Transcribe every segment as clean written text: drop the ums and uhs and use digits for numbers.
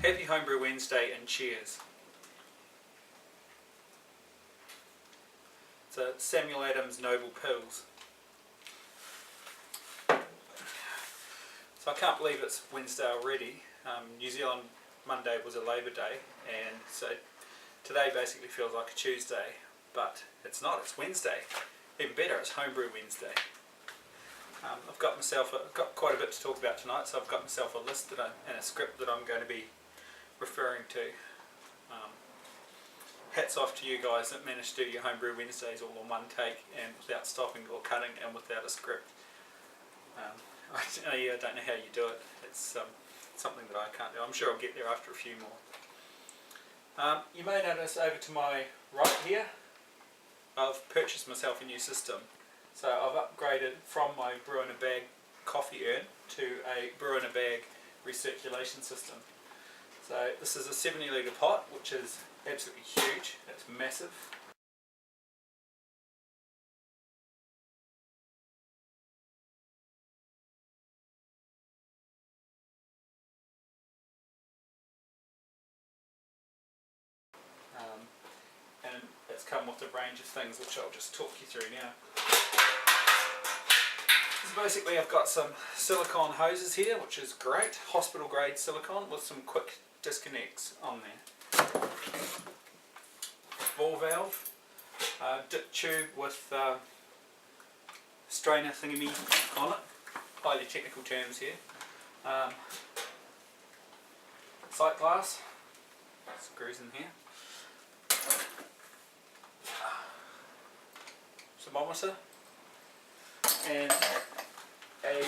Happy Homebrew Wednesday and cheers. It's a Samuel Adams Noble Pills. So I can't believe it's Wednesday already. New Zealand Monday was a Labour Day, and so today basically feels like a Tuesday, but it's not, it's Wednesday. Even better, it's Homebrew Wednesday. I've got quite a bit to talk about tonight, so I've got myself a list and a script that I'm going to be referring to. Hats off to you guys that managed to do your Homebrew Wednesdays all in one take and without stopping or cutting and without a script. I don't know how you do it. It's something that I can't do. I'm sure I'll get there after a few more. You may notice over to my right here, I've purchased myself a new system. So I've upgraded from my brew in a bag coffee urn to a brew in a bag recirculation system. So this is a 70 litre pot, which is absolutely huge. It's massive. And it's come with a range of things which I'll just talk you through now. So basically I've got some silicone hoses here, which is great, hospital grade silicone with some quick disconnects on there. Ball valve, dip tube with strainer thingy on it, highly technical terms here. Sight glass, screws in here. Thermometer and a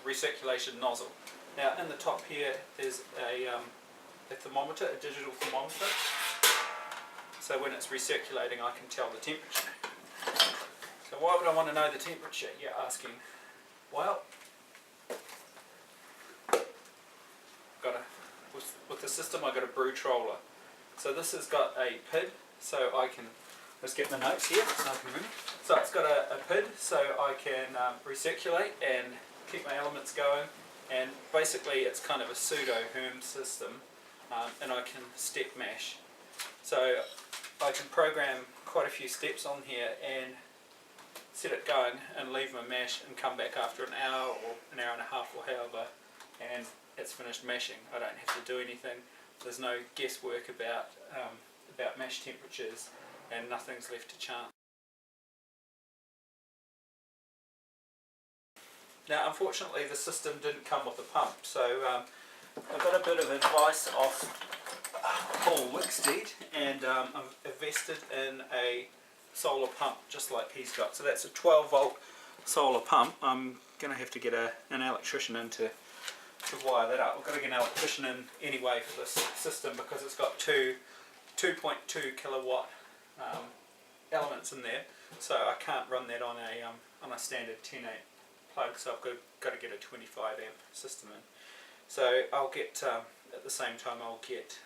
recirculation nozzle. Now in the top here there's a thermometer, a digital thermometer, so when it's recirculating I can tell the temperature. So why would I want to know the temperature, you're asking? Well, with the system I've got a brew troller. So this has got a PID, so I can, let's get the notes here so I can remember. So it's got a PID so I can recirculate and keep my elements going, and basically it's kind of a pseudo Herm system, and I can step mash. So I can program quite a few steps on here and set it going and leave my mash and come back after an hour or an hour and a half or however, and it's finished mashing. I don't have to do anything. There's no guesswork about mash temperatures, and nothing's left to chance. Now unfortunately the system didn't come with a pump, so I got a bit of advice off Paul Wicksteed, and I've invested in a solar pump just like he's got. So that's a 12 volt solar pump. I'm going to have to get an electrician in to wire that up. I've got to get an electrician in anyway for this system because it's got 2.2 kilowatt elements in there, so I can't run that on a standard 10 amp plug, so I've got to get a 25 amp system in. So I'll get, at the same time I'll get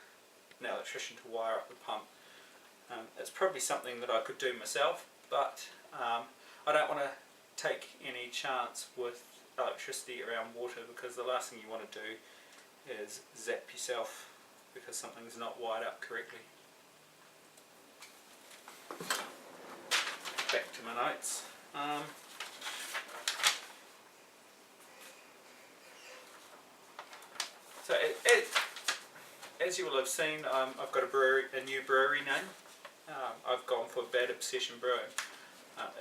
an electrician to wire up the pump. It's probably something that I could do myself, but I don't want to take any chance with electricity around water, because the last thing you want to do is zap yourself because something's not wired up correctly. Back to my notes. So as you will have seen, I've got a new brewery name. I've gone for Bad Obsession Brewing.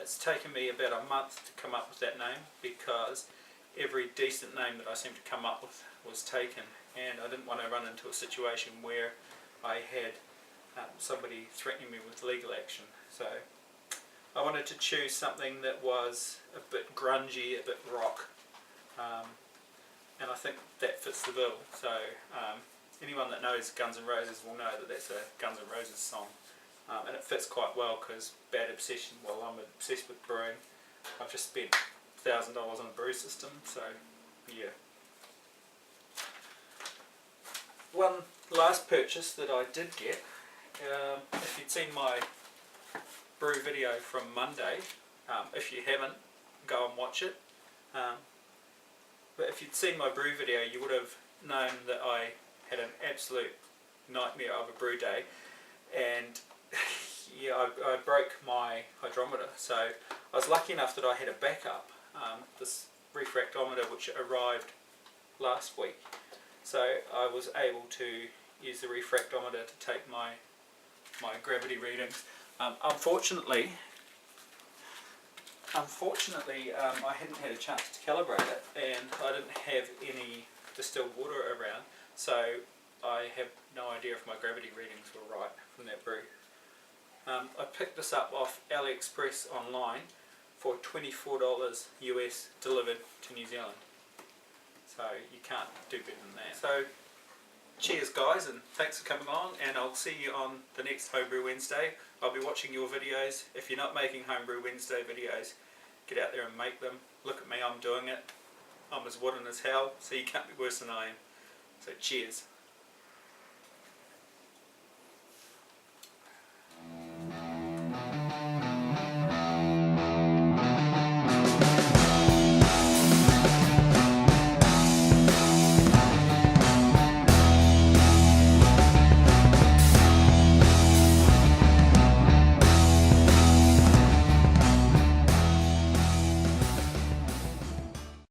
It's taken me about a month to come up with that name because every decent name that I seemed to come up with was taken, and I didn't want to run into a situation where I had somebody threatening me with legal action. So I wanted to choose something that was a bit grungy, a bit rock, and I think that fits the bill. So anyone that knows Guns N' Roses will know that that's a Guns N' Roses song, and it fits quite well because Bad Obsession, well, I'm obsessed with brewing. I've just spent $1,000 on a brew system, so yeah. One last purchase that I did get, if you'd seen my brew video from Monday, if you haven't, go and watch it. But if you'd seen my brew video, you would have known that I had an absolute nightmare of a brew day, and yeah, I broke my hydrometer. So I was lucky enough that I had a backup, this refractometer which arrived last week. So I was able to use the refractometer to take my gravity readings. Unfortunately, I hadn't had a chance to calibrate it, and I didn't have any distilled water around, so I have no idea if my gravity readings were right from that brew. I picked this up off AliExpress online for $24 US delivered to New Zealand. So you can't do better than that. So cheers guys, and thanks for coming along, and I'll see you on the next Homebrew Wednesday. I'll be watching your videos. If you're not making Homebrew Wednesday videos, get out there and make them. Look at me, I'm doing it. I'm as wooden as hell, so you can't be worse than I am. So cheers.